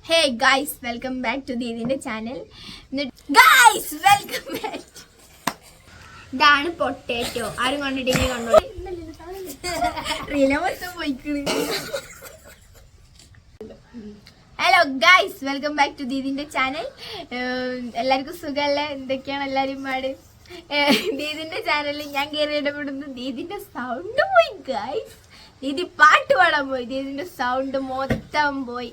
Hey guys, welcome back to Deedinte channel. Guys, welcome back. ഇതാണ് potato. ആരും കണ്ടിട്ടെങ്കിൽ കണ്ടോളി. Hello guys, welcome back to ദീദിന്റെ channel. എല്ലാവർക്കും സുഖമല്ലേ? എന്തൊക്കെയാണ് എല്ലാവരും പാട്? ദീദിന്റെ ചാനലിൽ ഞാൻ കയറി ഇടപെടുന്നു. ദീദിന്റെ സൗണ്ട് പോയി ഗൈസ്. ദീദി പാട്ട് പാടാൻ പോയി. ദീദിന്റെ സൗണ്ട് മൊത്തം പോയി.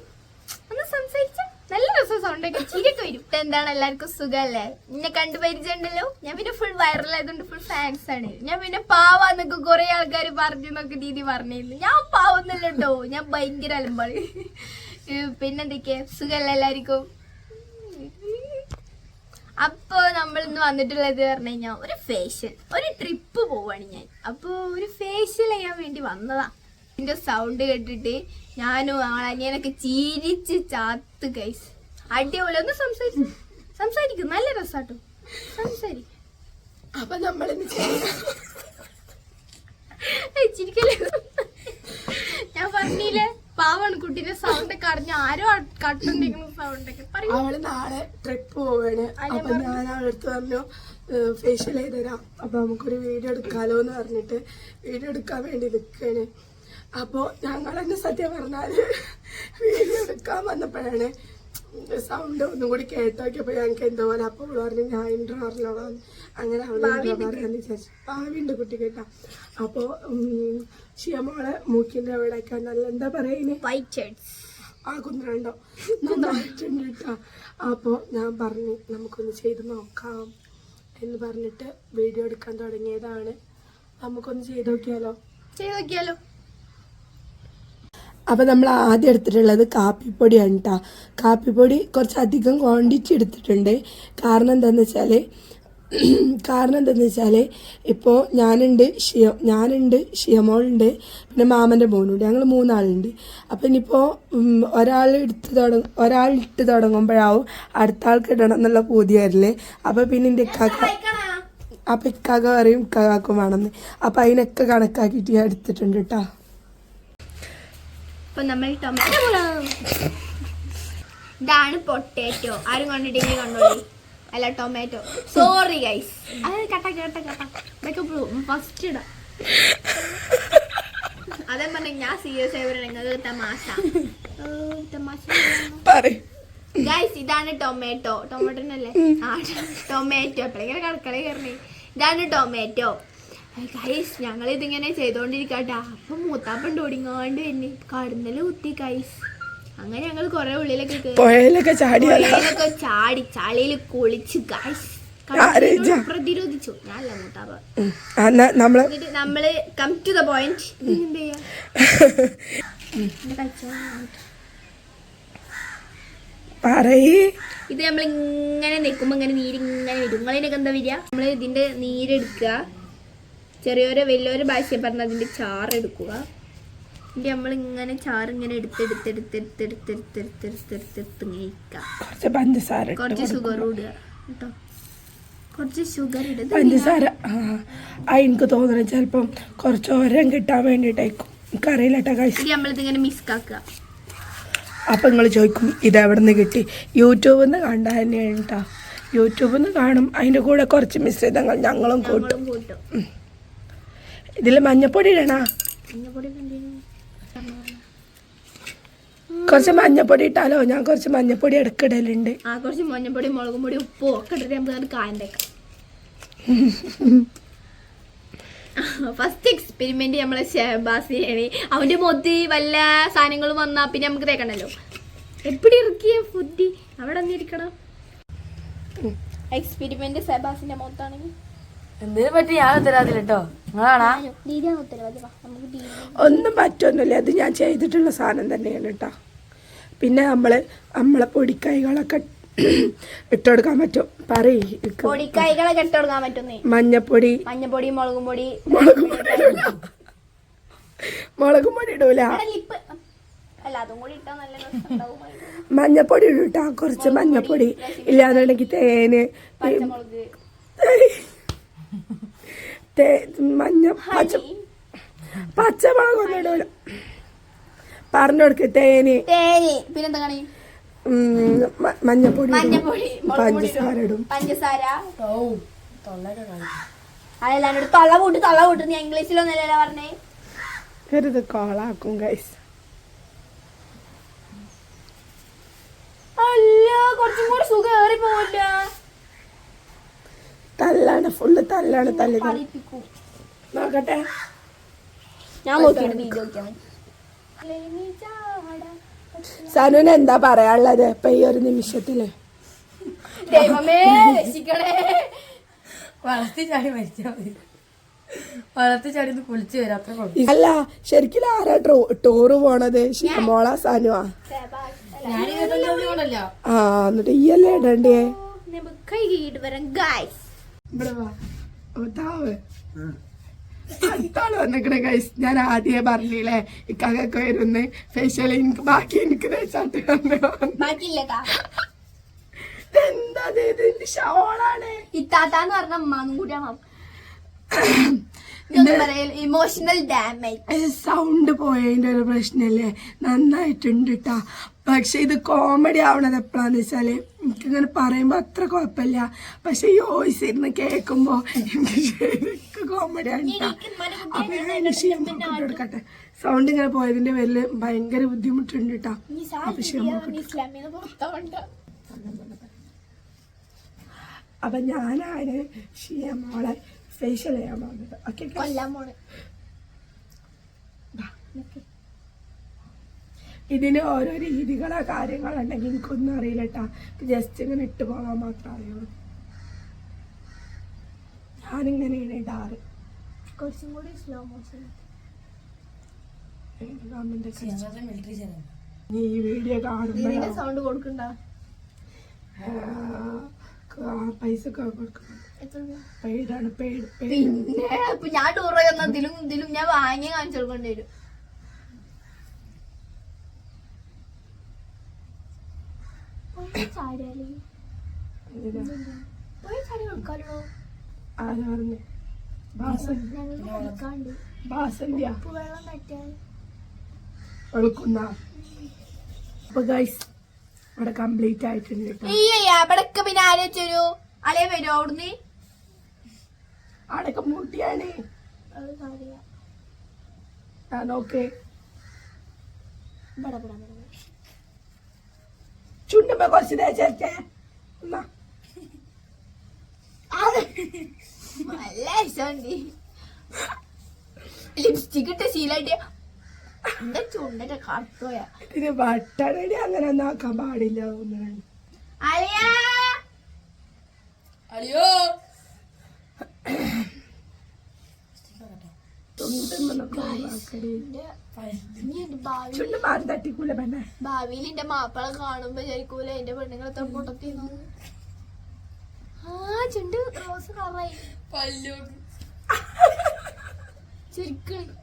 ഒന്ന് സംസാരിച്ച നല്ല രസം സൗണ്ടൊക്കെ ചിരിയൊക്കെ വരും. എന്താണ് എല്ലാവർക്കും സുഖമല്ലേ? എന്നെ കണ്ടു പരിചയമുണ്ടല്ലോ. ഞാൻ പിന്നെ ഫുൾ വൈറൽ ആയതുകൊണ്ട് ഫുൾ ഫാൻസ് ആണ്. ഞാൻ പിന്നെ പാവാന്നൊക്കെ കുറെ ആൾക്കാർ പറഞ്ഞു എന്നൊക്കെ ദീദി പറഞ്ഞിരുന്നു. ഞാൻ പാവുന്നില്ല കേട്ടോ, ഞാൻ ഭയങ്കര അലമ്പാണ്. പിന്നെന്തൊക്കെയാ, സുഖമല്ല എല്ലാവർക്കും? അപ്പൊ നമ്മൾ ഇന്ന് വന്നിട്ടുള്ളത് പറഞ്ഞു കഴിഞ്ഞാൽ ഒരു ഫേഷ്യൽ, ഒരു ട്രിപ്പ് പോവാണ് ഞാൻ. അപ്പൊ ഒരു ഫേഷ്യൽ ചെയ്യാൻ വേണ്ടി വന്നതാ. ഇതിന്റെ സൗണ്ട് കേട്ടിട്ട് ഞാനും അനിയനൊക്കെ ചിരിച്ച് ചാത്ത് ഗൈസ്. അടിപൊളി. ഒന്ന് സംസാരിക്കും, നല്ല രസാട്ടോ സംസാരിക്കും. അപ്പൊ നമ്മൾ ചിരിക്കല്ലേ? ഞാൻ പറഞ്ഞില്ലേ പാവാണ് കുട്ടീന്റെ സൗണ്ട് ഒക്കെ അറിഞ്ഞ ആരോ കട്ടുണ്ടെങ്കിൽ സൗണ്ടൊക്കെ പറയും. അവള് നാളെ ട്രിപ്പ് പോവാണ്. അപ്പൊ ഞാൻ അവളടുത്ത് പറഞ്ഞു ഫേഷ്യൽ ചെയ്തുതരാം, അപ്പൊ നമുക്കൊരു വീഡിയോ എടുക്കാലോ എന്ന് പറഞ്ഞിട്ട് വീഡിയോ എടുക്കാൻ വേണ്ടി നിൽക്കാണ്. അപ്പോൾ ഞങ്ങൾ തന്നെ സത്യം പറഞ്ഞാൽ വീഡിയോ എടുക്കാൻ വന്നപ്പോഴാണ് സൗണ്ട് ഒന്നും കൂടി കേട്ടോക്കിയപ്പോൾ ഞങ്ങൾക്ക് എന്തോ പോലെ. അപ്പോൾ അവൾ പറഞ്ഞു ഞാൻ ഇൻട്രോ അറിഞ്ഞോളാം. അങ്ങനെ അവൾ പറയാന്ന് വിചാരിച്ചു. ഭാവിയുണ്ട് കുട്ടി കേട്ടാ. അപ്പോൾ ഷിയമോളെ മൂക്കിൻ്റെ അവിടെയൊക്കെ നല്ല എന്താ പറയുന്നത് ആ കുന്നുണ്ടോ നന്നായിട്ടുണ്ട് കേട്ടോ. അപ്പോൾ ഞാൻ പറഞ്ഞു നമുക്കൊന്ന് ചെയ്ത് നോക്കാം എന്ന് പറഞ്ഞിട്ട് വീഡിയോ എടുക്കാൻ തുടങ്ങിയതാണ്. നമുക്കൊന്ന് ചെയ്ത് നോക്കിയാലോ? അപ്പോൾ നമ്മൾ ആദ്യം എടുത്തിട്ടുള്ളത് കാപ്പിപ്പൊടിയാണ് കേട്ടോ. കാപ്പിപ്പൊടി കുറച്ചധികം ക്വാണ്ടിറ്റി എടുത്തിട്ടുണ്ട്. കാരണം എന്താണെന്ന് വെച്ചാൽ ഇപ്പോൾ ഞാനുണ്ട്, ഷിയമോളുണ്ട്, പിന്നെ മാമൻ്റെ മോനുണ്ട്. ഞങ്ങൾ 3 ആളുണ്ട്. അപ്പം ഇനിയിപ്പോൾ ഒരാൾ ഇട്ട് തുടങ്ങുമ്പോഴാവും അടുത്ത ആൾക്ക് ഇടണം എന്നുള്ള പൂതിയായിരുന്നേ. അപ്പോൾ പിന്നെ എൻ്റെ ഇക്കാക്ക പറയും ഇക്കാക്കും വേണമെന്ന്. അപ്പം അതിനൊക്കെ കണക്കാക്കിയിട്ട് ഞാൻ എടുത്തിട്ടുണ്ട് കേട്ടോ. അപ്പൊ നമ്മൾ ഇതാണ് പൊട്ടാറ്റോ. ആരും കണ്ടിട്ടെങ്കിൽ കണ്ടോളി. അല്ല ടൊമാറ്റോ, സോറി ഗൈസ്. അത് കട്ട ഫസ്റ്റ് ഇടാം. അതേ പറഞ്ഞ ഞാൻ സീരിയസ് ആയി നിങ്ങൾക്ക് തമാശ ഗൈസ്. ഇതാണ് ടൊമാറ്റോന്നല്ലേ? ആ ടൊമാറ്റോ. എപ്പോഴെങ്കിലും കടക്കളി കയറണേ. ഇതാണ് ടൊമാറ്റോ ഗൈസ്. ഞങ്ങൾ ഇതിങ്ങനെ ചെയ്തോണ്ടിരിക്കട്ടാ. അപ്പൊ മൂത്താപ്പണ്ട് ഓടിങ്ങാണ്ട് തന്നെ കടന്നല് കുത്തി ഗൈസ്. അങ്ങനെ ഞങ്ങൾ കൊറേ ഉള്ളിലൊക്കെ ചാടി ചളിയിൽ കുളിച്ച് ഗൈസ് പ്രതിരോധിച്ചു. ഞാനല്ല മൂത്താപ്പ. നമ്മള് കം ടു ദ പോയിന്റ്. എന്ത് ചെയ്യാ ഇത് നമ്മൾ ഇങ്ങനെ നിൽക്കുമ്പോ ഇങ്ങനെ നീരിങ്ങനെ വരും. നിങ്ങളിനൊക്കെ എന്താ വരിക? നമ്മള് ഇതിന്റെ നീരെടുക്കുക. ചെറിയൊരു വലിയൊരു ഭാഷ പറഞ്ഞ അതിന്റെ ചാറെടുക്കുക. എന്നിട്ട് നമ്മളിങ്ങനെ ചാറിങ്ങനെ എടുത്തെടുത്തെടുത്തെടുത്തെടുത്തെടുത്തെടുത്തെടുത്ത് കുറച്ച് ഷുഗർ ഇടുക കേട്ടോ. കുറച്ച് ഷുഗർ ഇടുക. പഞ്ചസാര എനിക്ക് തോന്നുന്നത് ചിലപ്പം കുറച്ച് ഓരം കിട്ടാൻ വേണ്ടിയിട്ടായിരിക്കും. എനിക്കറിയില്ല കേട്ടോ കഴിച്ച്. നമ്മളിതിങ്ങനെ മിക്സ്. അപ്പം നിങ്ങൾ ചോദിക്കും ഇതെവിടെ നിന്ന് കിട്ടി? യൂട്യൂബിൽ നിന്ന് കണ്ട തന്നെയാണ് കേട്ടോ. യൂട്യൂബിൽ നിന്ന് കാണും, അതിൻ്റെ കൂടെ കുറച്ച് മിശ്രിതങ്ങൾ ഞങ്ങളും കൂട്ടും. ഇതിൽ മഞ്ഞപ്പൊടി ഇടണ? കുറച്ച് മഞ്ഞപ്പൊടി ഇട്ടാലോ? ഞാൻ കുറച്ച് മഞ്ഞപ്പൊടി ഇടക്കിടലുണ്ട്. കുറച്ച് മഞ്ഞപ്പൊടി, മുളകും പൊടി, ഉപ്പും ഒക്കെ ഇട്ടിട്ട് നമുക്ക് കായണ്ടേക്കാം. ഫസ്റ്റ് എക്സ്പെരിമെന്റ് നമ്മളെ ഷഹബാസിയാണ്. അവന്റെ മൊത്തി വല്ല സാധനങ്ങളും വന്നാ പിന്നെ നമുക്ക് തേക്കണല്ലോ. എപ്പിടി ഇറക്കിയ ഫുഡ് അവിടെ ഒന്നിരിക്കണം. എക്സ്പെരിമെന്റ് ഷഹബാസിന്റെ മൊത്താണെങ്കിൽ എന്തിനെ പറ്റി ഞാൻ ഉത്തരവാദില്ല കേട്ടോ. ഒന്നും പറ്റൊന്നുമില്ല. അത് ഞാൻ ചെയ്തിട്ടുള്ള സാധനം തന്നെയാണ് കേട്ടോ. പിന്നെ നമ്മളെ പൊടിക്കൈകളൊക്കെ ഇട്ടുകൊടുക്കാൻ പറ്റും. പൊടിക്കൈകളൊക്കെ ഇട്ടുകൊടുക്കാൻ പറ്റുന്നേ. മഞ്ഞപ്പൊടി, മുളകും പൊടി ഇടൂല. മഞ്ഞപ്പൊടി ഇട്ടാ കുറച്ച് മഞ്ഞപ്പൊടി. ഇല്ലാന്നുണ്ടെങ്കിൽ തേന്, പച്ചമുളകൊന്നും ഇടൂല. പറഞ്ഞു കൊടുക്ക. തേന്, പിന്നെന്താ മഞ്ഞപ്പൊടി മഞ്ഞപ്പൊടി പഞ്ചസാര ഇടും. പഞ്ചസാര തൊള്ളൊക്കെ കളയും. അതല്ലാണ്ട് തള്ള കൂട്ട് നീ ഇംഗ്ലീഷിലൊന്നല്ലല്ലോ പറഞ്ഞേ. വെറുതെ കോളാക്കും ഗൈസ്. അല്ല കുറച്ചും കൂടി സുഖം ഏറി പോവില്ല. തല്ലാണ്, ഫുള്ള് തല്ലാണ്. തല്ലി കളിപ്പിക്കും. നോക്കട്ടെ. ഞാൻ നോക്കിയിട്ട് വീഡിയോ നോക്കിയാണ്. സനുവിന് എന്താ പറയാനുള്ളത് ഇപ്പൊ ഈ ഒരു നിമിഷത്തില്? ദൈവമേ രക്ഷിക്കണേ. വളർത്തി ചാടി മരിച്ചാ മതി. വളർത്തി ചാടി ഒന്ന് കുളിച്ച് വരാം, അത്ര കുഴപ്പം. അല്ല ശരിക്കും ആരാ ടൂറ് പോണത്? മോള സനുവാ? ഞാൻ 25 കൊണ്ടല്ലോ. ആ എന്നിട്ട് ഈ അല്ലേ ഇടണ്ടേ? കൈ കീട്ട് വരാം ഗൈസ്. ഇവിടെ വാ. താവ് അടുത്താള് വന്നിക്കണേ ഗൈസ്. ഞാൻ ആദ്യമേ പറഞ്ഞില്ലേ ഇക്കൊക്കെ വരുന്ന് ഫേഷ്യൽ. എനിക്ക് ബാക്കി എനിക്ക് തേച്ചാട്ട് ബാക്കിയില്ലേക്കാ. എന്താ ഇത്? ഷോളാണ്. ഇത്താത്താന്ന് പറഞ്ഞ അമ്മാന്നും കൂടിയാണ്. Emotional damage. സൗണ്ട് പോയതിന്റെ ഒരു പ്രശ്നല്ലേ? നന്നായിട്ടുണ്ട് കേട്ടാ. പക്ഷെ ഇത് കോമഡി ആവണത് എപ്പോഴാന്ന് വെച്ചാല് എനിക്കിങ്ങനെ പറയുമ്പോ അത്ര കുഴപ്പമില്ല. പക്ഷെ ഈ വോയിസ് ഇരുന്ന് കേൾക്കുമ്പോ എനിക്ക് ശരിക്കും കോമഡി ആണ്. അപ്പൊ ഞാൻ എടുക്കട്ടെ. സൗണ്ട് ഇങ്ങനെ പോയതിന്റെ പേരില് ഭയങ്കര ബുദ്ധിമുട്ടുണ്ട് കേട്ടാ. അപ്പൊ ഞാനാണ് മോളെ ഫേഷ്യൽ ചെയ്യാൻ പോകുന്നത്. ഓക്കെ ഇതിന് ഓരോ രീതികളോ കാര്യങ്ങളോ ഉണ്ടെങ്കിൽ എനിക്കൊന്നും അറിയില്ല കേട്ടാ. ജസ്റ്റ് ഇങ്ങനെ ഇട്ട് പോകാൻ മാത്രമേ അറിയുള്ളൂ. ഞാനിങ്ങനെയാണ് ഇടാറ്. കുറച്ചും കൂടി സ്ലോ മോഷൻ. നീ ഈ വീഡിയോ കാണുമ്പോ സൗണ്ട് കൊടുക്കണ്ട. പൈസ കൊടുക്കണം. പെയ്ഡാണ്. പിന്നെ ഇപ്പൊ ഞാൻ ടൂർ ചെയ്യുന്ന ഇതിലും ഞാൻ വാങ്ങി കാണിച്ചു കൊടുക്കേണ്ടി വരും. ആരാ പറഞ്ഞു? ബാസന്ത്യ വെളുക്കുന്ന. അപ്പൊ ഗൈസ് ഇവിടെ കംപ്ലീറ്റ് ആയിട്ടുണ്ട് കേട്ടോ. അവിടൊക്കെ പിന്നെ ആരെ വെച്ചൊരു അലേ വരുമോ അവിടുന്ന്? അവിടൊക്കെ മൂട്ടിയാണ്. നോക്കേ ചുണ്ടുമ്പോ കുറച്ച് തേച്ചേ. നല്ല രസമുണ്ട്. ലിപ്സ്റ്റിക് ഇട്ട ശീലായിട്ട് എന്റെ ചുണ്ടിന്റെ കറുത്തോയാ. ഇതിന് വട്ടടടി അങ്ങനെ ഒന്നും ആക്കാൻ പാടില്ല. അയ്യോ ചുണ്ട് മാറി തട്ടിക്കൂല പെണ്ണെ. ഭാവിയിൽ എന്റെ മാപ്പിള കാണുമ്പോ ശരിക്കൂല എന്റെ പെണ്ണുങ്ങളെ പൊട്ടത്തിന്നു. ആ ചുണ്ട് റോസ് കളറായി ചുരുക്കളി.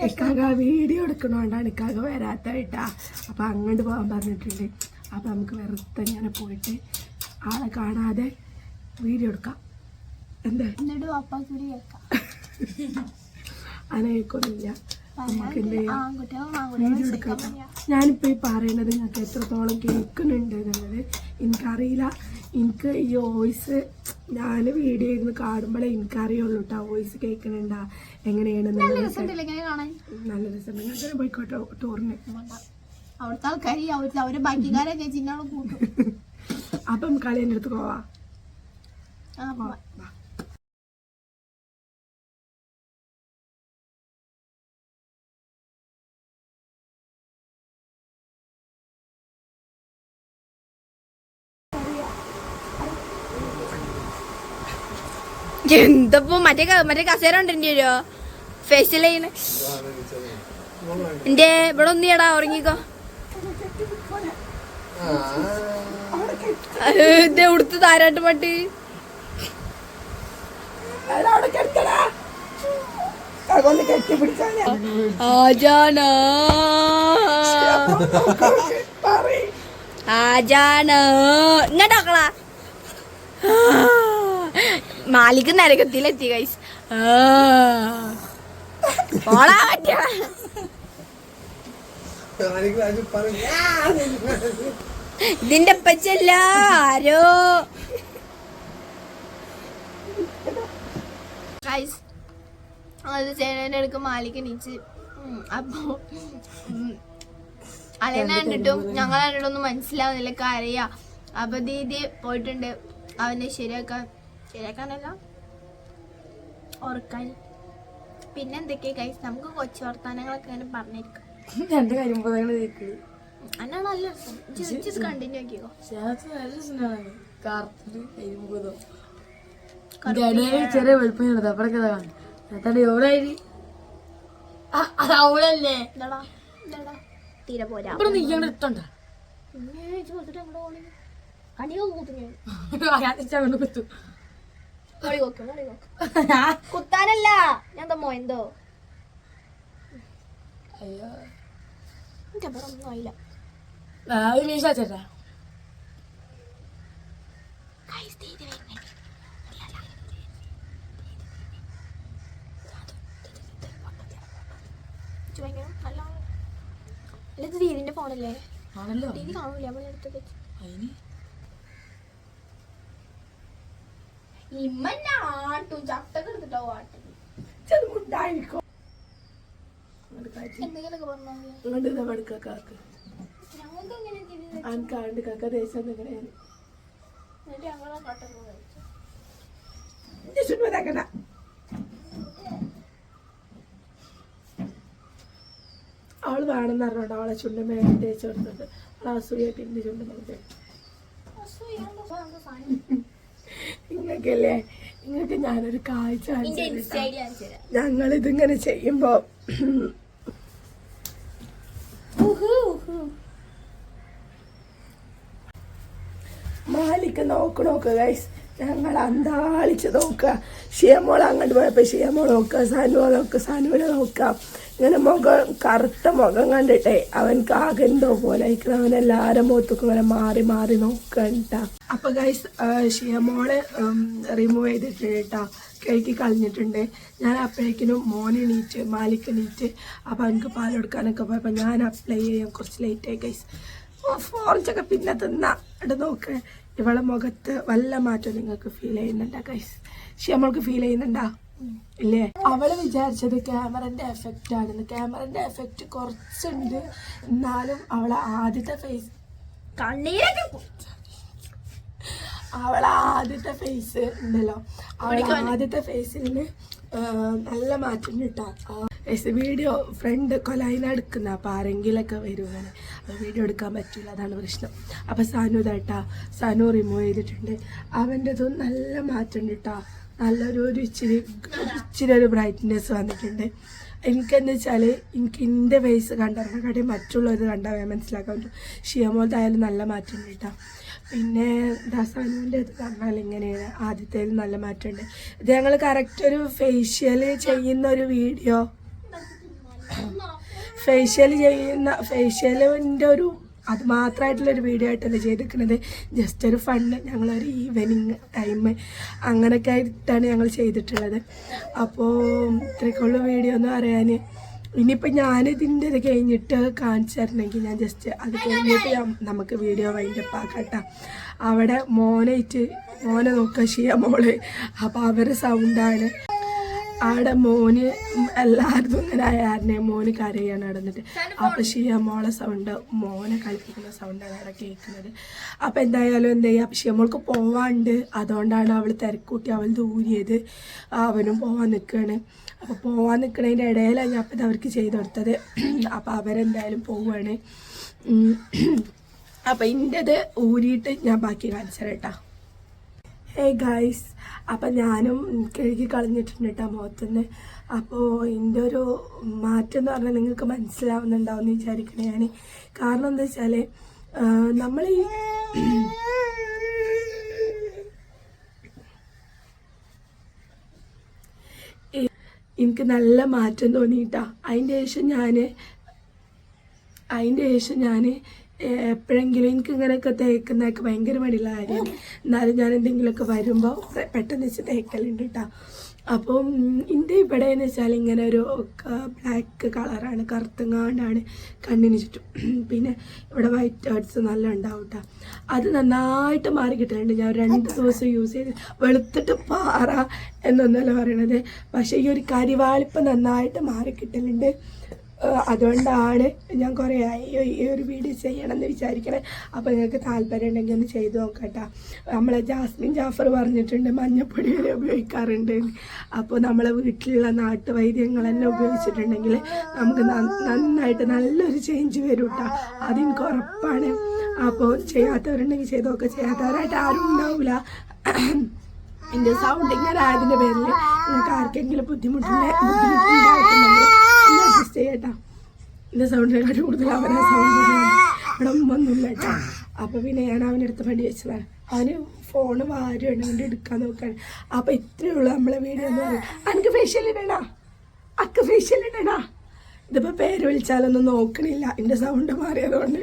ഇക്കാക വീഡിയോ എടുക്കണോണ്ടാണ് ഇക്കാക വരാത്തായിട്ടാ. അപ്പൊ അങ്ങോട്ട് പോകാൻ പറഞ്ഞിട്ടുണ്ട്. അപ്പൊ നമുക്ക് വെറുതെ ഇങ്ങനെ പോയിട്ട് ആളെ കാണാതെ വീഡിയോ എടുക്കാം. എന്താ എന്നിട്ട് വാപ്പാക്കൂടി കേൾക്കാം. അനക്കൊന്നുമില്ല. നമുക്ക് വീഡിയോ എടുക്കാം. ഞാനിപ്പോ ഈ പറയണത് നിങ്ങൾക്ക് എത്രത്തോളം കേൾക്കുന്നുണ്ട് എന്നുള്ളത് എനിക്കറിയില്ല. എനിക്ക് ഈ വോയിസ് ഞാൻ വീഡിയോ ഇരുന്ന് കാണുമ്പോഴേ എനിക്കറിയുള്ളൂ കേട്ടോ. വോയിസ് കേൾക്കണുണ്ടാ എങ്ങനെയാണെന്ന്. നല്ല രസമുണ്ട്. ഞാൻ പോയിക്കോട്ടെ ടൂറിന്. അവിടുത്തെ ആൾക്കാർ അവര് ബാക്കിക്കാരെ ചേച്ചിനോട് കൂട്ടും. അപ്പം കളീൻ്റെ അടുത്ത് പോവാ. എന്തപ്പോ മറ്റേ കസേര ഉണ്ട് എന്റെ ഒരു ഫേഷ്യൽ ചെയ്യണ എന്റെ ഇവിടെ ഒന്നിയടാ ഉറങ്ങിക്കോ. ഉടുത്ത് താരാട്ട് പാട്ട് ഇങ്ങോട്ടാക്കളാ. മാലിക്ക് നരകത്തിലെത്തി ഗൈസ്. ഇതിന്റെ പച്ചല്ല ആരോ അത് ചേട്ടൻ്റെ അടുക്ക് മാലിക്ക് നീച്ച് അപ്പൊ അലനെ കണ്ടിട്ടും ഞങ്ങൾ കണ്ടിട്ടൊന്നും മനസ്സിലാവുന്നില്ല കരയാ. അപ്പൊ ദീദി പോയിട്ടുണ്ട് അവനെ ശരിയാക്കാനല്ല ഉറക്കാൻ. പിന്നെ എന്തൊക്കെയാ ഗൈസ്, നമുക്ക് കൊച്ചു വർത്താനങ്ങളൊക്കെ അങ്ങനെ പറഞ്ഞിരിക്കാം. രണ്ട് കാര്യങ്ങൾ അന്നാണ് നല്ല രസം. കണ്ടിന്യൂ ആക്കിയോ. ചെറിയ വെളുപ്പം അപ്പഴൊക്കെ എവിടെയായി അവളല്ലേ തീരെ പോരാ ഇട്ടുണ്ടോ കുത്താനല്ല ഞാൻ തമ്മോ എന്തോ ഒന്നും ആയില്ല. ചേട്ടാ ഇത് ദീദിന്റെ ഫോണല്ലേ? ആണല്ലോ. ദീദി കാണൂല അവളെ എടുത്തത്. ഇമ്മന്നാട്ടും ചട്ടൊക്കെ എടുത്തിട്ടോ ആട്ടും എന്തെങ്കിലൊക്കെ പറഞ്ഞാൽ ഞങ്ങൾക്ക് എങ്ങനെ എന്നിട്ട് ഞങ്ങളെ കട്ടൊക്കെ കഴിച്ചു. അവള് വേണമെന്ന് പറഞ്ഞോണ്ട് അവളെ ചുണ്ടമേ തേച്ച് കൊടുത്തത്. അവളെ അസൂയായിട്ട് എന്റെ ചുണ്ടമേ നിങ്ങൾക്കല്ലേ, നിങ്ങൾക്ക് ഞാനൊരു കാഴ്ച ഞങ്ങളിതിങ്ങനെ ചെയ്യുമ്പോ മാലിക്ക് നോക്ക് ഗൈസ്. ഞങ്ങൾ അന്താളിച്ച് നോക്കുക. ഷിയമോൾ അങ്ങോട്ട് പോയപ്പോൾ ഷിയമോൾ നോക്കുക, സനുവിനെ നോക്കാം. ഇങ്ങനെ മുഖം കറുത്ത മുഖം കണ്ടിട്ടേ അവൻക്ക് ആകെ എന്തോ പോലെ അയക്കണം. അവനെല്ലാവരും മുഖത്തൊക്കെ ഇങ്ങനെ മാറി മാറി നോക്കണ്ട. അപ്പൊ ഗൈസ് ഷിയമോള് റിമൂവ് ചെയ്തിട്ടുണ്ട് കേട്ടോ, കഴുകി കളഞ്ഞിട്ടുണ്ട്. ഞാൻ അപ്പോഴേക്കിനും മോനെണീറ്റ് മാലിക്കെണീറ്റ്. അപ്പം എനിക്ക് പാലെടുക്കാനൊക്കെ പോയപ്പോൾ ഞാൻ അപ്ലൈ ചെയ്യാൻ കുറച്ച് ലേറ്റായി ഗൈസ്. ഓറഞ്ചൊക്കെ പിന്നെ തിന്നാ അവിടെ നോക്ക്. ഇവളെ മുഖത്ത് വല്ല മാറ്റം നിങ്ങൾക്ക് ഫീൽ ചെയ്യുന്നുണ്ടാ ഗൈസ്? ഷിയമോൾക്ക് ഫീൽ ചെയ്യുന്നുണ്ടാ? ഇല്ലേ? അവള് വിചാരിച്ചത് ക്യാമറന്റെ എഫക്റ്റ് ആണെന്ന്. ക്യാമറന്റെ എഫക്റ്റ് കുറച്ചുണ്ട്, എന്നാലും അവളെ ആദ്യത്തെ ഫേസ് ഉണ്ടല്ലോ, അവളെ ആദ്യത്തെ ഫേസിൽ നല്ല മാറ്റം കിട്ടാ. വീഡിയോ ഫ്രണ്ട് കൊലയിന എടുക്കുന്ന അപ്പം ആരെങ്കിലൊക്കെ വരും അങ്ങനെ. അപ്പോൾ വീഡിയോ എടുക്കാൻ പറ്റില്ല, അതാണ് പ്രശ്നം. അപ്പം സനു ഇതാട്ടാ, സനു റിമൂവ് ചെയ്തിട്ടുണ്ട്. അവൻ്റെതും നല്ല മാറ്റം കിട്ടാ. നല്ലൊരു ഇച്ചിരി ഒരു ബ്രൈറ്റ്നെസ് വന്നിട്ടുണ്ട്. എനിക്കെന്ന് വെച്ചാൽ എനിക്ക് എൻ്റെ ഫേസ് കണ്ടറിനെക്കാട്ടി മറ്റുള്ളവർ കണ്ടാൽ മനസ്സിലാക്കാൻ പറ്റും. ഷിയമോളതായാലും നല്ല മാറ്റം കിട്ടാ. പിന്നെ സനുവിൻ്റെ ഇത് പറഞ്ഞാൽ ഇങ്ങനെയാണ്, ആദ്യത്തേൽ നല്ല മാറ്റമുണ്ട്. ഇത് ഞങ്ങൾ കറക്റ്റ് ഒരു ഫേഷ്യൽ ചെയ്യുന്ന ഒരു വീഡിയോ, ഫേഷ്യലിൻ്റെ ഒരു അത് മാത്രമായിട്ടുള്ളൊരു വീഡിയോ ആയിട്ടല്ല ചെയ്തിരിക്കുന്നത്. ജസ്റ്റ് ഒരു ഫണ്ട്, ഞങ്ങളൊരു ഈവനിങ് ടൈം അങ്ങനെയൊക്കെ ആയിട്ടാണ് ഞങ്ങൾ ചെയ്തിട്ടുള്ളത്. അപ്പോൾ ഇത്രയ്ക്കുള്ള വീഡിയോ എന്ന് പറയാൻ, ഇനിയിപ്പോൾ ഞാനിതിൻ്റെ ഇത് കഴിഞ്ഞിട്ട് കാണിച്ചു തരണമെങ്കിൽ ഞാൻ ജസ്റ്റ് അത് കഴിഞ്ഞിട്ട് നമുക്ക് വീഡിയോ വൈൻഡപ്പ് ആക്കട്ടെ. അവിടെ മോനെ നോക്കുക ഷിയമോള്. അപ്പോൾ അവരുടെ സൗണ്ടാണ് അവിടെ മോന് എല്ലാവരും ഇങ്ങനെ ആയാരനെ മോന് കരയാണ് നടന്നിട്ട്. അപ്പോൾ ഷിയമോളെ സൗണ്ട്, മോനെ കളിപ്പിക്കുന്ന സൗണ്ടാണ് അവിടെ കേൾക്കുന്നത്. അപ്പോൾ എന്തായാലും എന്താ ചെയ്യുക, ഷിയമോൾക്ക് പോവാണ്ട്, അതുകൊണ്ടാണ് അവൾ തിരക്കൂട്ടി അവൾ ദൂരിയത്. അവനും പോവാൻ നിൽക്കുകയാണ്. അപ്പോൾ പോവാൻ നിൽക്കുന്നതിൻ്റെ ഇടയിലാണ് ഞാൻ അപ്പം ഇത് അവർക്ക് ചെയ്ത് കൊടുത്തത്. അപ്പോൾ അവരെന്തായാലും പോവുകയാണ്. അപ്പം ഇൻ്റെത് ഊരിയിട്ട് ഞാൻ ബാക്കി കാണിച്ചു കേട്ടോ. ഹേ ഗൈസ്, അപ്പം ഞാനും കഴുകി കളഞ്ഞിട്ടുണ്ട് കേട്ടോ മുഖത്തുനിന്ന്. അപ്പോൾ ഇതിൻ്റെ ഒരു മാറ്റം എന്ന് പറഞ്ഞാൽ നിങ്ങൾക്ക് മനസ്സിലാവുന്നുണ്ടാവും എന്ന് വിചാരിക്കണേ ഞാൻ. കാരണം എന്താ വെച്ചാൽ നമ്മൾ എനിക്ക് നല്ല മാറ്റം തോന്നിയിട്ടാ. അതിൻ്റെ ശേഷം ഞാൻ എപ്പോഴെങ്കിലും എനിക്ക് ഇങ്ങനെയൊക്കെ തേക്കുന്നതൊക്കെ ഭയങ്കര മടിയുള്ള കാര്യമാണ്. എന്നാലും ഞാൻ എന്തെങ്കിലുമൊക്കെ വരുമ്പോൾ പെട്ടെന്ന് വെച്ച് തേക്കലുണ്ട് കേട്ടോ. അപ്പം എൻ്റെ ഇവിടെ എന്ന് വെച്ചാൽ ഇങ്ങനെ ഒരു ബ്ലാക്ക് കളറാണ്, കറുത്തങ്ങാണ്ടാണ് കണ്ണിന് ചുറ്റും. പിന്നെ ഇവിടെ വൈറ്റ് ഹേർട്സ് നല്ല ഉണ്ടാവും കേട്ടോ. അത് നന്നായിട്ട് മാറി കിട്ടലുണ്ട്. ഞാൻ 2 ദിവസം യൂസ് ചെയ്ത് വെളുത്തിട്ട് പാറ എന്നൊന്നല്ല പറയണത്, പക്ഷേ ഈ ഒരു കരിവാളിപ്പ് നന്നായിട്ട് മാറി കിട്ടലുണ്ട്. അതുകൊണ്ടാണ് ഞാൻ കുറേ ആയി ഈ ഒരു വീഡിയോ ചെയ്യണമെന്ന് വിചാരിക്കണേ. അപ്പോൾ നിങ്ങൾക്ക് താല്പര്യം ഉണ്ടെങ്കിൽ ഒന്ന് ചെയ്ത് നോക്കട്ടോ. നമ്മളെ ജാസ്മിൻ ജാഫർ പറഞ്ഞിട്ടുണ്ട് മഞ്ഞപ്പൊടി വരെ ഉപയോഗിക്കാറുണ്ട്. അപ്പോൾ നമ്മളെ വീട്ടിലുള്ള നാട്ടുവൈദ്യങ്ങൾ തന്നെ ഉപയോഗിച്ചിട്ടുണ്ടെങ്കിൽ നമുക്ക് നന്നായിട്ട് നല്ലൊരു ചേഞ്ച് വരും കേട്ടോ. അതെനിക്ക് ഉറപ്പാണ്. അപ്പോൾ ചെയ്യാത്തവരുണ്ടെങ്കിൽ ചെയ്തൊക്കെ, ചെയ്യാത്തവരായിട്ട് ആരും ഉണ്ടാവില്ല. എൻ്റെ സൗണ്ട് ഇങ്ങനെ ആയതിൻ്റെ പേരിൽ നിങ്ങൾക്ക് ആർക്കെങ്കിലും ബുദ്ധിമുട്ടുണ്ടായിട്ടുണ്ടെങ്കിൽ ഒന്ന് അഡ്ജസ്റ്റ് ചെയ്യട്ടോ. എൻ്റെ സൗണ്ടിനെക്കാട്ടി കൂടുതൽ അവനാ സൗണ്ട് ഇവിടെ ഒന്നുമില്ല കേട്ടോ. അപ്പോൾ പിന്നെ ഞാൻ അവനെടുത്ത് പണി വെച്ചതാണ്. അവന് ഫോണ് വാരുവാണ്, അവൻ്റെ എടുക്കാൻ നോക്കുകയാണ്. അപ്പോൾ ഇത്രയേ ഉള്ളൂ നമ്മളെ വീഡിയോ എന്ന് പറയും. എനിക്ക് ഫേഷ്യൽ ഇടണോ, അക്ക് ഫേഷ്യൽ ഇടണോ? ഇതിപ്പോൾ പേര് വിളിച്ചാലൊന്നും നോക്കണില്ല, എൻ്റെ സൗണ്ട് മാറിയതുകൊണ്ട്.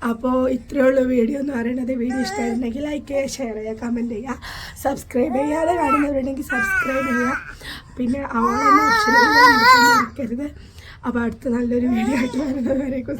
അപ്പോൾ ഇത്രയേ ഉള്ളൂ വീഡിയോ എന്ന് പറയുന്നത്. വീഡിയോ ഇഷ്ടമായിട്ടുണ്ടെങ്കിൽ ലൈക്ക് ചെയ്യുക, ഷെയർ ചെയ്യുക, കമൻറ്റ് ചെയ്യുക, സബ്സ്ക്രൈബ് ചെയ്യാതെ കാണുന്നവരുണ്ടെങ്കിൽ സബ്സ്ക്രൈബ് ചെയ്യുക. പിന്നെ അവളെന്ന ഓപ്ഷനിൽ മറക്കരുത്. അപ്പോൾ അടുത്ത നല്ലൊരു വീഡിയോ ആയിട്ട് വരുന്നത് വരേക്കും.